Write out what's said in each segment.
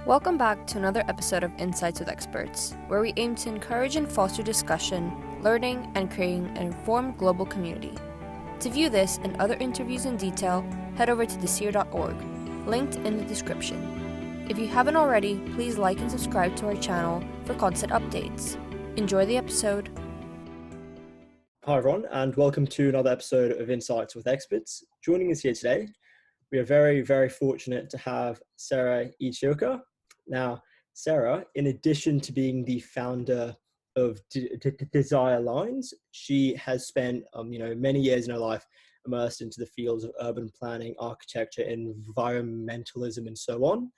Welcome back to another episode of Insights with Experts, where we aim to encourage and foster discussion, learning, and creating an informed global community. To view this and other interviews in detail, head over to theseer.org, linked in the description. If you haven't already, please like and subscribe to our channel for constant updates. Enjoy the episode. Hi everyone, and welcome to another episode of Insights with Experts. Joining us here today, we are very, very fortunate to have Sarah Ichioka. Now, Sarah, in addition to being the founder of Desire Lines, she has spent many years in her life immersed into the fields of urban planning, architecture, environmentalism, and so on.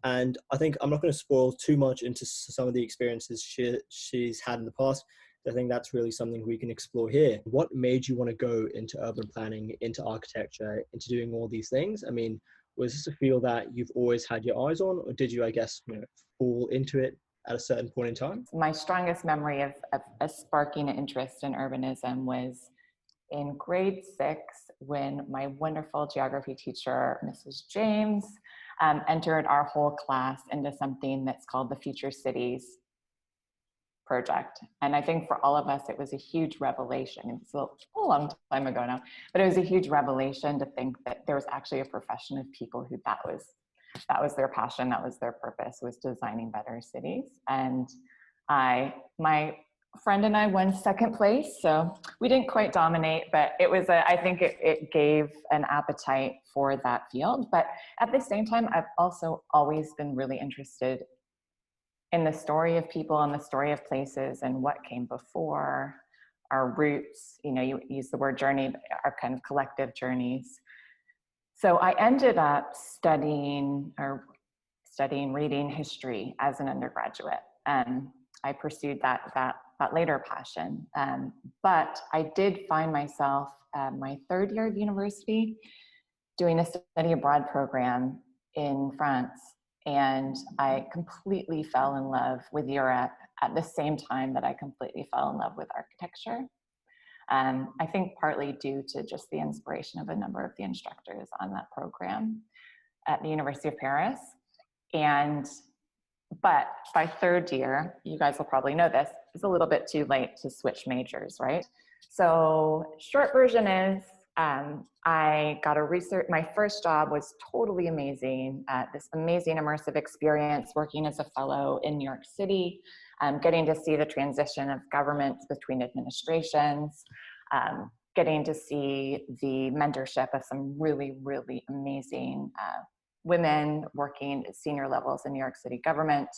And I think I'm not going to spoil too much into some of the experiences she's had in the past. I think that's really something we can explore here. What made you want to go into urban planning, into architecture, into doing all these things? I mean, was this a field that you've always had your eyes on, or did you, fall into it at a certain point in time? My strongest memory of sparking an interest in urbanism was in grade 6 when my wonderful geography teacher, Mrs. James, entered our whole class into something that's called the Future Cities project. And I think for all of us, it was a huge revelation. It's a long time ago now, but it was a huge revelation to think that there was actually a profession of people who that was their passion, that was their purpose, was designing better cities. And my friend and I won second place, so we didn't quite dominate, but it was I think it gave an appetite for that field. But at the same time, I've also always been really interested in the story of people and the story of places and what came before, our roots. You use the word journey, our kind of collective journeys. So I ended up studying reading history as an undergraduate. I pursued that later passion. But I did find myself my third year of university doing a study abroad program in France. And I completely fell in love with Europe at the same time that I completely fell in love with architecture. I think partly due to just the inspiration of a number of the instructors on that program at the University of Paris. But by third year, you guys will probably know this, it's a little bit too late to switch majors, right? So short version is, I got my first job was totally amazing, this amazing immersive experience working as a fellow in New York City, getting to see the transition of governments between administrations, getting to see the mentorship of some really, really amazing women working at senior levels in New York City government.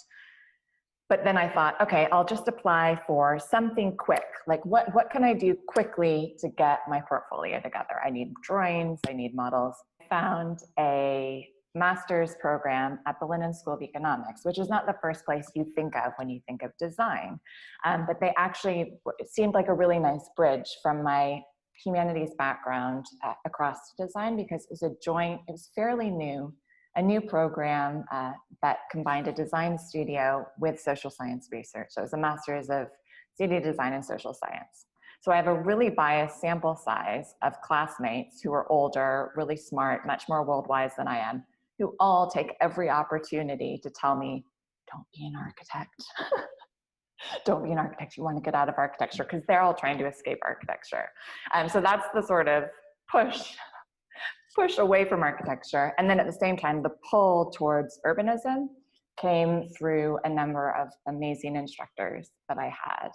But then I thought, okay, I'll just apply for something quick. Like what can I do quickly to get my portfolio together? I need drawings, I need models. I found a master's program at the London School of Economics, which is not the first place you think of when you think of design. But they actually, it seemed like a really nice bridge from my humanities background across to design, because it was fairly new, a new program that combined a design studio with social science research. So it was a master's of studio design and social science. So I have a really biased sample size of classmates who are older, really smart, much more world-wise than I am, who all take every opportunity to tell me, don't be an architect. Don't be an architect, you want to get out of architecture, because they're all trying to escape architecture. So that's the sort of push away from architecture. And then at the same time, the pull towards urbanism came through a number of amazing instructors that I had,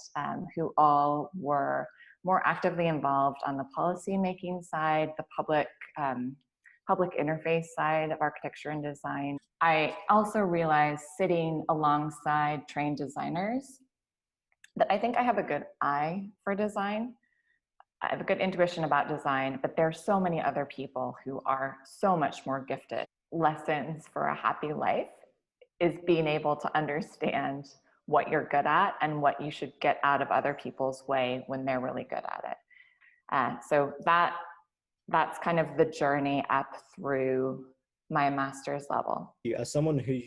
who all were more actively involved on the policy making side, the public interface side of architecture and design. I also realized, sitting alongside trained designers, that I think I have a good eye for design. I have a good intuition about design, but there are so many other people who are so much more gifted. Lessons for a happy life is being able to understand what you're good at and what you should get out of other people's way when they're really good at it. So that's kind of the journey up through my master's level. As someone who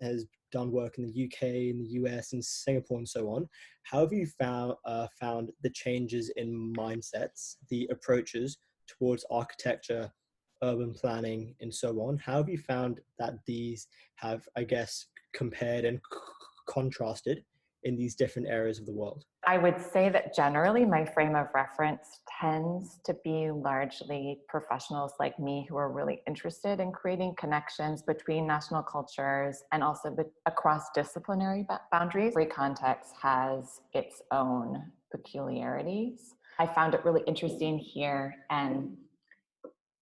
has done work in the UK, in the US, and Singapore, and so on, how have you found the changes in mindsets, the approaches towards architecture urban planning, and so on. How have you found that these have, I guess, compared and contrasted in these different areas of the world? I would say that generally my frame of reference tends to be largely professionals like me who are really interested in creating connections between national cultures and also across disciplinary boundaries. Every context has its own peculiarities. I found it really interesting here and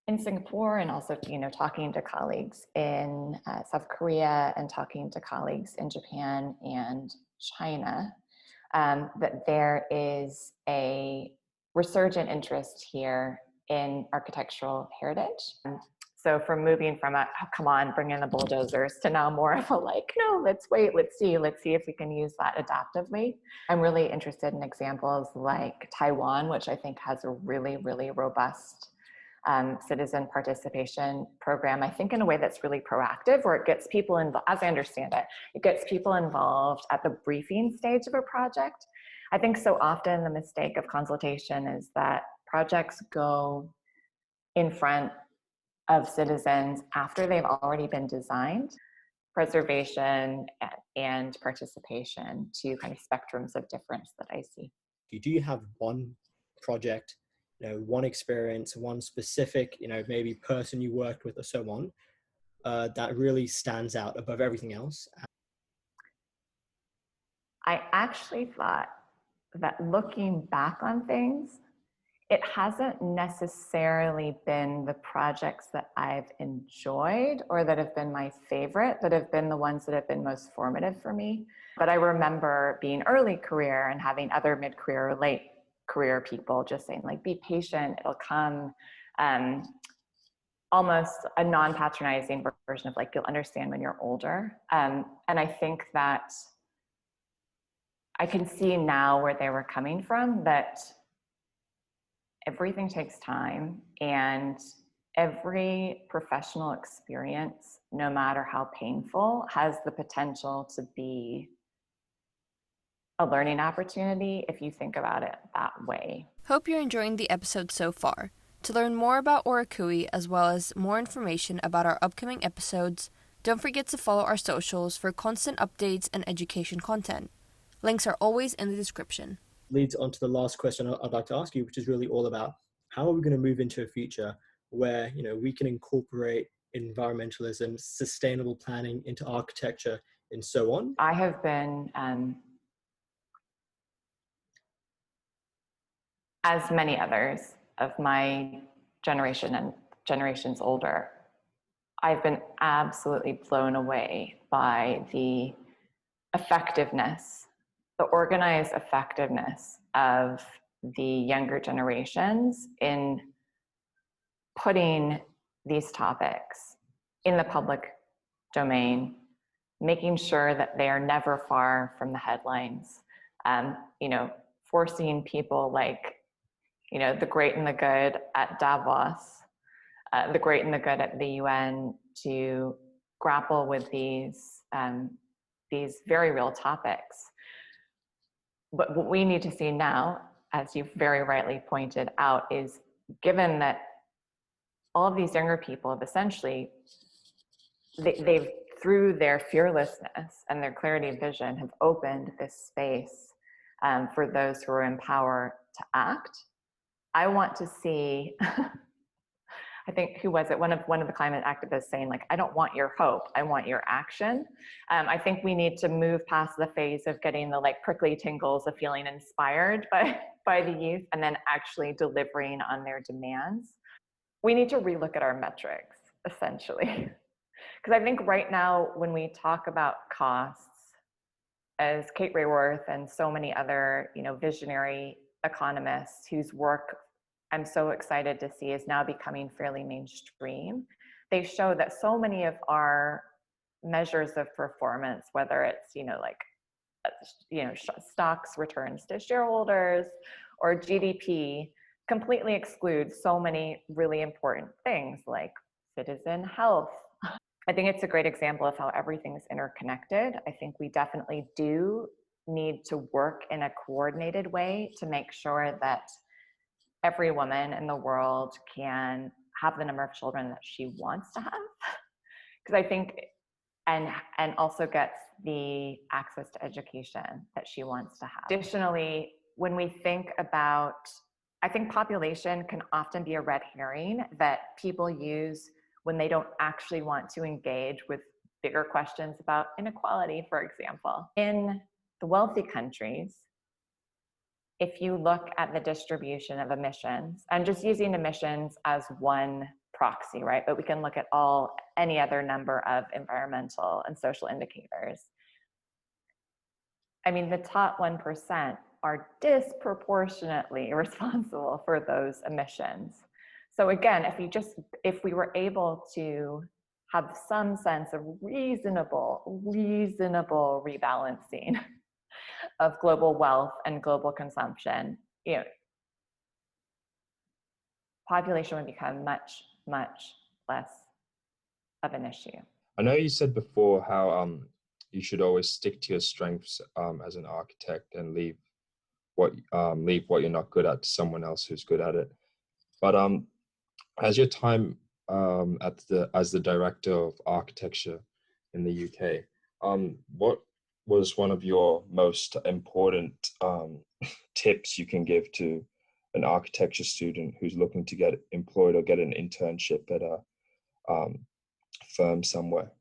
in Singapore, and also, talking to colleagues in South Korea and talking to colleagues in Japan and China, that there is a resurgent interest here in architectural heritage. So from moving from a, oh, come on, bring in the bulldozers, to now more of a like, no, let's wait, let's see if we can use that adaptively. I'm really interested in examples like Taiwan, which I think has a really, really robust citizen participation program, I think in a way that's really proactive, where it gets people involved, as I understand it, it gets people involved at the briefing stage of a project. I think so often the mistake of consultation is that projects go in front of citizens after they've already been designed. Preservation and participation, two kind of spectrums of difference that I see. Do you have one project, one experience, one specific, maybe person you worked with or so on, that really stands out above everything else? I actually thought that looking back on things, it hasn't necessarily been the projects that I've enjoyed or that have been my favorite, that have been the ones that have been most formative for me. But I remember being early career and having other mid-career or late career people just saying, like, be patient, it'll come. Almost a non-patronizing version of like, you'll understand when you're older. And I think that I can see now where they were coming from, that everything takes time, and every professional experience, no matter how painful, has the potential to be a learning opportunity if you think about it that way. Hope you're enjoying the episode so far. To learn more about Orakui, as well as more information about our upcoming episodes, don't forget to follow our socials for constant updates and education content. Links are always in the description. Leads on to the last question I'd like to ask you, which is really all about how are we going to move into a future where we can incorporate environmentalism, sustainable planning into architecture, and so on. I have been, as many others of my generation and generations older, I've been absolutely blown away by the effectiveness, the organized effectiveness of the younger generations in putting these topics in the public domain, making sure that they are never far from the headlines, forcing people like, the great and the good at Davos, the great and the good at the UN to grapple with these very real topics. But what we need to see now, as you've very rightly pointed out, is given that all of these younger people have essentially, they've through their fearlessness and their clarity of vision, have opened this space for those who are in power to act. I want to see, I think, who was it? One of the climate activists saying, like, I don't want your hope, I want your action. I think we need to move past the phase of getting the like prickly tingles of feeling inspired by the youth and then actually delivering on their demands. We need to relook at our metrics, essentially. Because I think right now, when we talk about costs, as Kate Raworth and so many other, visionary economists whose work I'm so excited to see is now becoming fairly mainstream, they show that so many of our measures of performance, whether it's, stocks returns to shareholders or GDP, completely exclude so many really important things like citizen health. I think it's a great example of how everything is interconnected. I think we definitely do need to work in a coordinated way to make sure that every woman in the world can have the number of children that she wants to have. Because I think, and also gets the access to education that she wants to have. Additionally, when we think about, I think population can often be a red herring that people use when they don't actually want to engage with bigger questions about inequality, for example. In the wealthy countries, if you look at the distribution of emissions, and just using emissions as one proxy, right? But we can look at any other number of environmental and social indicators. I mean, the top 1% are disproportionately responsible for those emissions. So again, if we were able to have some sense of reasonable rebalancing of global wealth and global consumption, population would become much less of an issue. I know you said before how you should always stick to your strengths as an architect and leave what you're not good at to someone else who's good at it. But as your time as the director of architecture in the UK, what was one of your most important tips you can give to an architecture student who's looking to get employed or get an internship at a firm somewhere?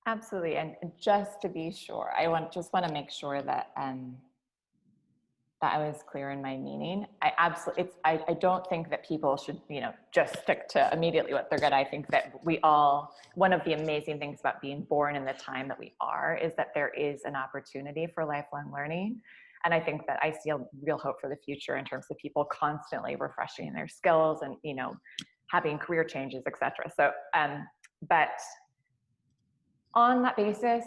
Absolutely, and just to be sure, I just want to make sure that that I was clear in my meaning. I don't think that people should, just stick to immediately what they're good. I think that one of the amazing things about being born in the time that we are is that there is an opportunity for lifelong learning. And I think that I see a real hope for the future in terms of people constantly refreshing their skills and, having career changes, et cetera. So, but on the basis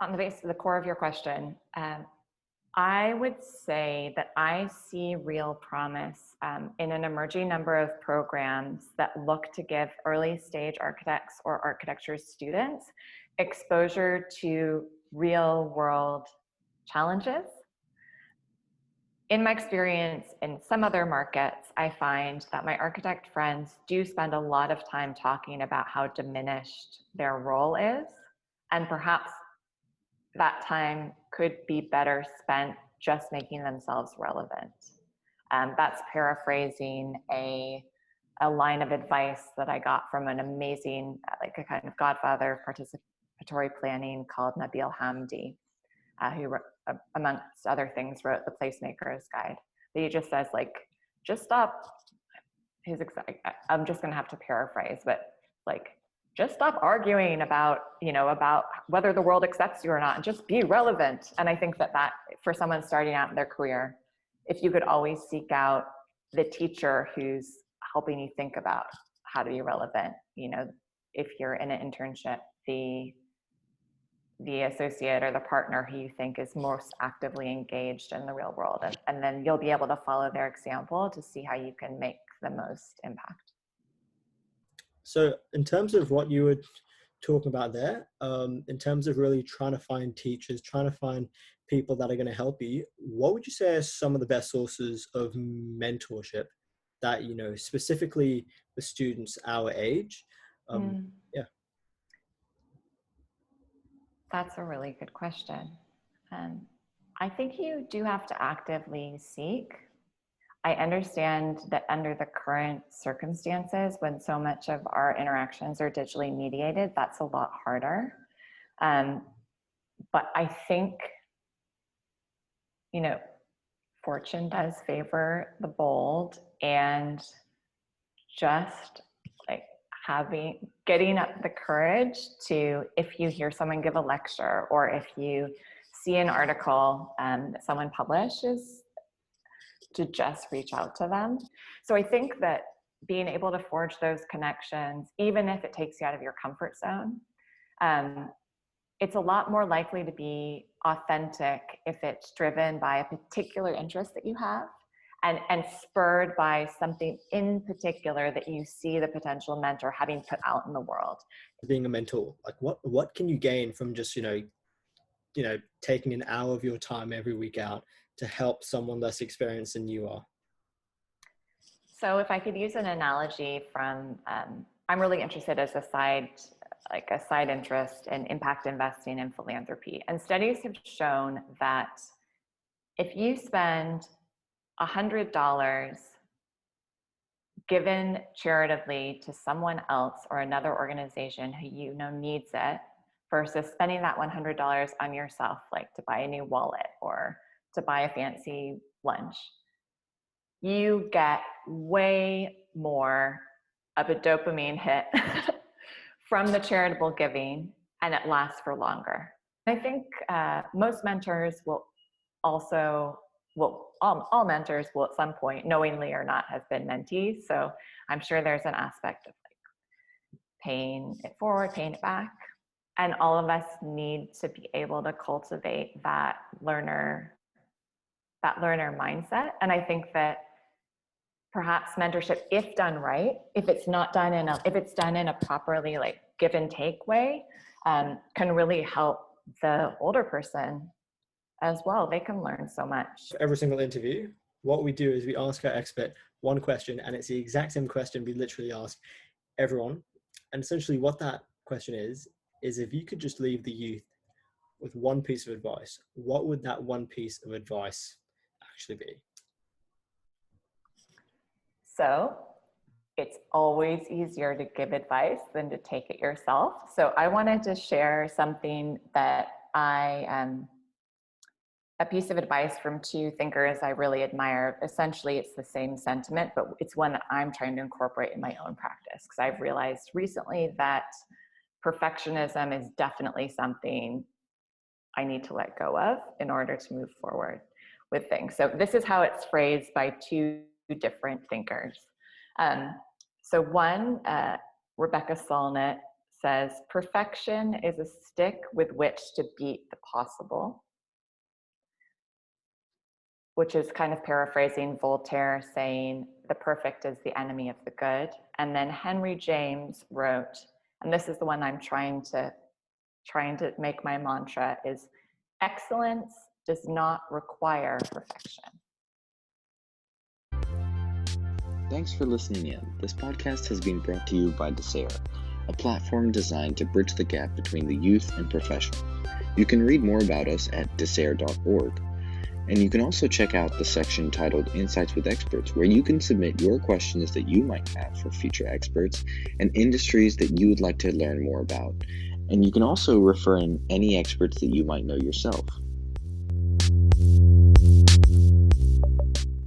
of the core of your question, I would say that I see real promise in an emerging number of programs that look to give early stage architects or architecture students exposure to real world challenges. In my experience in some other markets, I find that my architect friends do spend a lot of time talking about how diminished their role is, and perhaps that time could be better spent just making themselves relevant. That's paraphrasing a line of advice that I got from an amazing, like a kind of godfather of participatory planning called Nabil Hamdi, who wrote, amongst other things, wrote The Placemaker's Guide. He just says, just stop. I'm just gonna have to paraphrase, but just stop arguing about whether the world accepts you or not, and just be relevant. And I think that for someone starting out in their career, if you could always seek out the teacher who's helping you think about how to be relevant, if you're in an internship, the associate or the partner who you think is most actively engaged in the real world, and then you'll be able to follow their example to see how you can make the most impact. So in terms of what you were talking about there, in terms of really trying to find teachers, trying to find people that are going to help you, what would you say are some of the best sources of mentorship that, specifically for students our age? Yeah. That's a really good question. I think you do have to actively seek. I understand that under the current circumstances, when so much of our interactions are digitally mediated, that's a lot harder. But I think, fortune does favor the bold, and just getting up the courage to, if you hear someone give a lecture, or if you see an article that someone publishes, to just reach out to them. So I think that being able to forge those connections, even if it takes you out of your comfort zone, it's a lot more likely to be authentic if it's driven by a particular interest that you have, and spurred by something in particular that you see the potential mentor having put out in the world. Being a mentor, what can you gain from just, taking an hour of your time every week out to help someone less experienced than you are? So if I could use an analogy from, I'm really interested as a side interest in impact investing and philanthropy. And studies have shown that if you spend $100 given charitably to someone else or another organization who you know needs it, versus spending that $100 on yourself, like to buy a new wallet or to buy a fancy lunch, you get way more of a dopamine hit from the charitable giving, and it lasts for longer. I think most mentors will also, all mentors will at some point, knowingly or not, have been mentees. So I'm sure there's an aspect of like paying it forward, paying it back. And all of us need to be able to cultivate that learner mindset. And I think that perhaps mentorship, if done right, if it's done in a properly like give and take way, can really help the older person as well. They can learn so much. For every single interview, what we do is we ask our expert one question, and it's the exact same question we literally ask everyone. And essentially what that question is if you could just leave the youth with one piece of advice, what would that one piece of advice actually be? So it's always easier to give advice than to take it yourself. So I wanted to share something that a piece of advice from two thinkers I really admire. Essentially, it's the same sentiment, but it's one that I'm trying to incorporate in my own practice, because I've realized recently that perfectionism is definitely something I need to let go of in order to move forward with things. So this is how it's phrased by two different thinkers. So one, Rebecca Solnit, says, perfection is a stick with which to beat the possible, which is kind of paraphrasing Voltaire saying, the perfect is the enemy of the good. And then Henry James wrote, and this is the one I'm trying to make my mantra, is excellence does not require perfection. Thanks for listening in. This podcast has been brought to you by Desire, a platform designed to bridge the gap between the youth and professionals. You can read more about us at desire.org. And you can also check out the section titled Insights with Experts, where you can submit your questions that you might have for future experts and industries that you would like to learn more about. And you can also refer in any experts that you might know yourself.